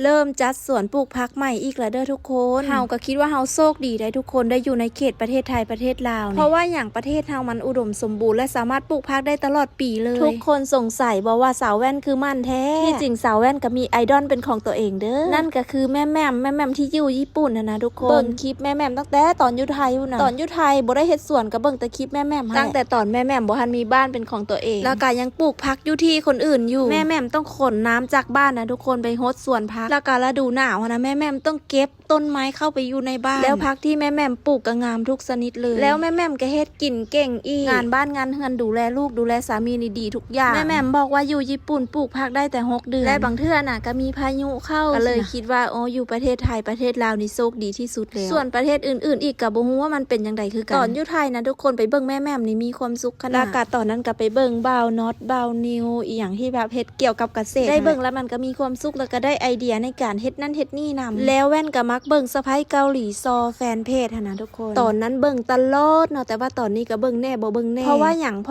เริ่มจัดสวนปลูกผักใหม่อีกแล้วเด้อทุกคนเฮาก็คิดว่าเฮาโชคดีได้ทุกคนได้อยู่ในเขตประเทศไทยประเทศลาวเพราะว่าอย่างประเทศเฮามันอุดมสมบูรณ์และสามารถปลูกผักได้ตลอดปีเลยทุกคนสงสัยบ่ว่าสาวแว่นคือมันแท้ที่จริงสาวแว่นก็มีไอดอลเป็นของตัวเองเด้อนั่นก็คือแม่แหม่มที่อยู่ญี่ปุ่นนะทุกคนเบิ่งคลิปแม่แหม่มตั้งแต่ตอนอยู่ไทยตอนอยู่ไทยบ่ได้เฮ็ดสวนก็เบิ่งแต่คลิปแม่แหม่มตั้งแต่ตอนแม่แหม่มบ่ทันมีบ้านเป็นของตัวเองแล้วก็ยังปลูกผักอยู่ที่คนอื่นอยู่แม่แหม่มต้องขนน้ำจากบ้านนะทุกคนไปฮดสวนผักแล้วก็ฤดูหนาวนะแม่แหม่มต้องเก็บต้นไม้เข้าไปอยู่ในบ้านแล้วผักที่แม่แหม่มปลูกก็งามทุกชนิดเลยแล้วแม่แหม่มก็เฮ็ดกินเก่งอีกงานบ้านงานเฮือนดูแลลูกดูแลสามีนี่ดีทุกอย่างแม่แหม่มบอกว่าอยู่ญี่ปุ่นปลูกผักได้แต่6 เดือนและบางเทื่อน่ะก็มีพายุเข้าก็เลยคิดว่าโอ้อยู่ประเทศไทยประเทศลาวนี่โชคดีที่สุดแล้วส่วนประเทศอื่นๆอีกก็บ่ฮู้ว่ามันเป็นจังไดคือกันตอนอยู่ไทยนะทุกคนไปเบิ่งแม่แหม่มนี่มีความสุขขนาดแล้วก็ตอนนั้นก็ไปเบิ่งบ่าวน็อตบ่าวนิวอีหยังที่แบบเฮ็ดเกี่ยวกับเกษตรได้เบิ่งแล้วมันก็มีความสุขแล้วก็ได้ไอเดียในการเฮ็ดนั่นเฮ็ดนี่นำแล้วแว่นก็มักเบิ่งสะใภ้เกาหลีซอแฟนเพจนะทุกคนตอนนั้นเบิ่งตลอดเนาะแต่ว่าตอนนี้ก็เบิ่งแน่บ่เบิ่งแน่เพราะ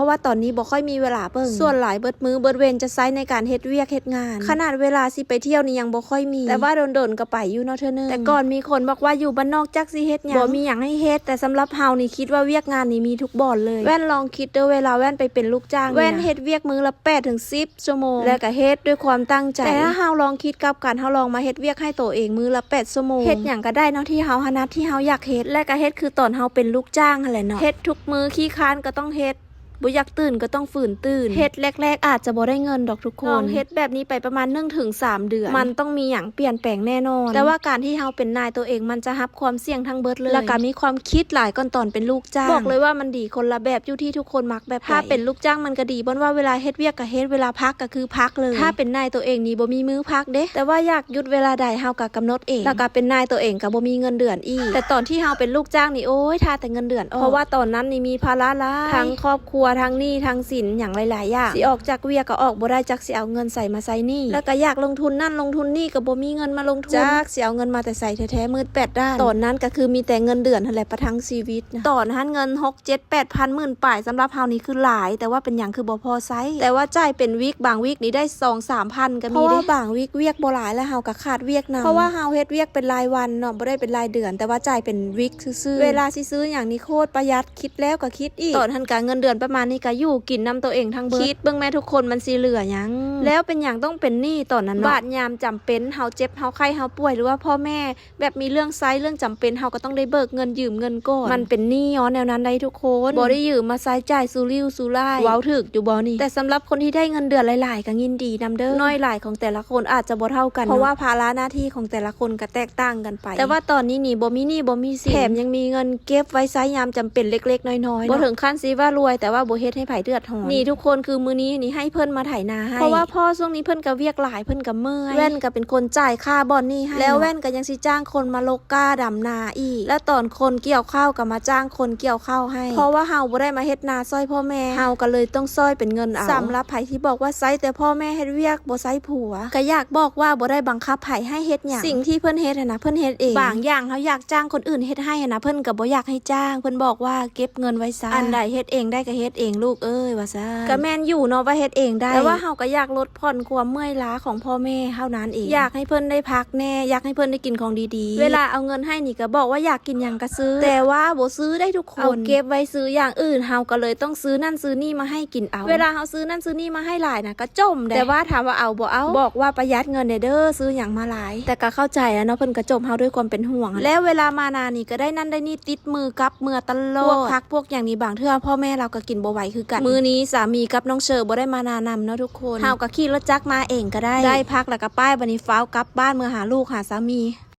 ว่าตอนนี้บ่ค่อยมีเวลาเบิ่งส่วนหลายเบิดมือเบิดเวรจะใช้ในการเฮ็ดเวียกเฮ็ดงานขนาดเวลาสิไปเที่ยวนี่ยังบ่ค่อยมีแต่ว่าโดนๆก็ไปอยู่เนาะเทื่อนึงแต่ก่อนมีคนบอกว่าอยู่บ้านนอกจักสิเฮ็ดหยังบ่มีหยังให้เฮ็ดแต่สำหรับเฮานี่คิดว่าเวียกงานนี่มีทุกบ่อนเลยแว่นลองคิดเด้อเวลาแว่นไปเป็นลูกจ้างแว่นเฮ็ดเวียกมื้อละ8 ถึง 10 ชั่วโมงแล้วก็เฮ็ดด้วยความตั้งใจแต่ถ้าเฮาลองคิดกลับกันเฮาลองมาเฮ็ดเวียกให้ตัวเองมื้อละ8 ชั่วโมงเฮ็ดหยังก็ได้เนาะที่เฮาถนัดที่เฮาอยากเฮ็ดและก็เฮ็ดคือตอนเฮาเป็นลูกจ้างหั่นแหละเนาะเฮ็ดทุกมื้อขี้ค้านก็ต้องเฮ็ดบ่อยากตื่นก็ต้องฝืนตื่นเฮ็ดแรกๆอาจจะบ่ได้เงินดอกทุกคนเฮ็ดแบบนี้ไปประมาณ 1-3 เดือนมันต้องมีหยังเปลี่ยนแปลงแน่นอนแต่ว่าการที่เฮาเป็นนายตัวเองมันจะรับความเสี่ยงทั้งเบิดเลยแล้วก็มีความคิดหลายก่อนตอนเป็นลูกจ้างบอกเลยว่ามันดีคนละแบบอยู่ที่ทุกคนมักแบบถ้าเป็นลูกจ้างมันก็ดีบ่ว่าเวลาเฮ็ดเวียกก็เฮ็ดเวลาพักก็คือพักเลยถ้าเป็นนายตัวเองนี่บ่มีมื้อพักเด้แต่ว่าอยากหยุดเวลาใดเฮาก็กำหนดเองแล้วก็เป็นนายตัวเองก็บ่มีเงินเดือนอีกแต่ตอนที่เฮาเป็นลูกจ้างนี่โอ้ยท่าแต่เงินเดือนเพราะว่าตอนนั้นนี่มีภาระหลายทั้งครอบครัวทั้งหนี้ทั้งสินอย่างหลายๆอย่างสิออกจากเวียก็ออกบ่ได้จักสิเอาเงินใส่มาใส่นี่แล้วก็อยากลงทุนนั่นลงทุนนี่ก็บ่มีเงินมาลงทุนจักสิเอาเงินมาแต่ใส่แท้ๆมืด8ด้านตอนนั้นก็คือมีแต่เงินเดือนนั่นแหละประทังชีวิตนะตอนนั้นเงิน6 7 8 พันหมื่นป่ายสำหรับเฮานี่คือหลายแต่ว่าเป็นหยังคือบ่พอใช้แต่ว่าจ่ายเป็นวีคบางวีคนี่ได้ 2-3 พันก็มีเด้เพราะว่าบางวีคเวียกบ่หลายแล้วเฮาก็ขาดเวียกนำเพราะว่าเฮาเฮ็ดเวียกเป็นรายวันเนาะบ่ได้เป็นรายเดือนแต่ว่าจ่ายเป็นวีคซื่อๆเวลาสิซื้อหยังนี่โคตรประหยัดคิดแล้วก็คิดอีกตอนทันการเงินเดือนประมาณนี้ก็อยู่กินนำตัวเองทั้งเบิดคิดเบิ่งแม่ทุกคนมันสิเหลือหยังแล้วเป็นหยังต้องเป็นหนี้ตอนนั้นบาดยามจำเป็นเฮาเจ็บเฮาไข้เฮาป่วยหรือว่าพ่อแม่แบบมีเรื่องไซเรื่องจำเป็นเฮาก็ต้องได้เบิกเงินยืมเงินก่อนมันเป็นหนี้ย้อนแนวนั้นได้ทุกคนบ่ได้ยืมมาใช้จ่ายสู่ริ้วสู่ร่ายเว้าถึกอยู่บ่นี่แต่สำหรับคนที่ได้เงินเดือนหลายๆก็ยินดีนำเด้อน้อยหลายของแต่ละคนอาจจะบ่เท่ากันเพราะว่าภาระหน้าที่ของแต่ละคนก็แตกต่างกันไปแต่ว่าตอนนี้นี่บ่มีหนี้บ่มีสินแถมยังมีเงินเก็บไว้ใช้ยามจำเป็นเล็กๆน้อยๆบ่ถึงขั้นสิว่ารวยแต่ว่าบ่เฮ็ดให้ไผเดือดร้อนนี่ทุกคนคือมื้อนี้นี่ให้เพิ่นมาไถนาให้เพราะว่าพ่อช่วงนี้เพิ่นก็เวียกหลายเพิ่นก็เมื่อยแว่นก็เป็นคนจ่ายค่าบ่อนนี่ให้แล้วแว่นก็ยังสิจ้างคนมาลกก้าดำนาอีกแล้วตอนคนเกี่ยวข้าวก็มาจ้างคนเกี่ยวข้าวให้เพราะว่าเฮาบ่ได้มาเฮ็ดนาซอยพ่อแม่เฮาก็เลยต้องซอยเป็นเงินเอาสำหรับไผที่บอกว่าไซแต่พ่อแม่เฮ็ดเวียกบ่ไซผัวก็อยากบอกว่าบ่ได้บังคับไผให้เฮ็ดหยังสิ่งที่เพิ่นเฮ็ดนะเพิ่นเฮ็ดเองบางอย่างเฮาอยากจ้างคนอื่นเฮ็ดให้นะเพิ่นก็บ่อยากให้จ้างเพิ่นบอกว่าเก็บเงินไว้ซะอันใดเฮ็ดเองได้ก็เฮ็ดเองลูกเอ้ยว่าซั่นก็แม่นอยู่เนาะว่าเฮ็ดเองได้แต่ว่าเฮาก็อยากลดผ่อนความเมื่อยล้าของพ่อแม่เท่านั้นเองอยากให้เพิ่นได้พักแน่อยากให้เพิ่นได้กินของดีๆเวลาเอาเงินให้นี่ก็บอกว่าอยากกินหยังก็ซื้อแต่ว่าบ่ซื้อได้ทุกคนเอาเก็บไว้ซื้ออย่างอื่นเฮาก็เลยต้องซื้อนั่นซื้อนี่มาให้กินเอาเวลาเฮาซื้อนั่นซื้อนี่มาให้หลายนะก็จมแต่ว่าถามว่าเอาบ่เอาบอกว่าประหยัดเงินเด้อซื้อหยังมาหลายแต่ก็เข้าใจอะเนาะเพิ่นก็จมเฮาด้วยความเป็นห่วงแล้วเวลามานานี่ก็ได้นั่นได้นี่ติดมือกับเมื่อตลอดพวกพักพวกอย่างนี้บางเทื่อพ่อแม่เราก็กินบ่ไหวคือกันมื้อนี้สามีกับน้องเชอบ่ได้มานานำเนาะทุกคนเฮาก็ขี่รถจักรมาเองก็ได้พักแล้วก็ป้ายบัดนี้ฟ้าวกลับบ้านเมื่อหาลูกหาสามี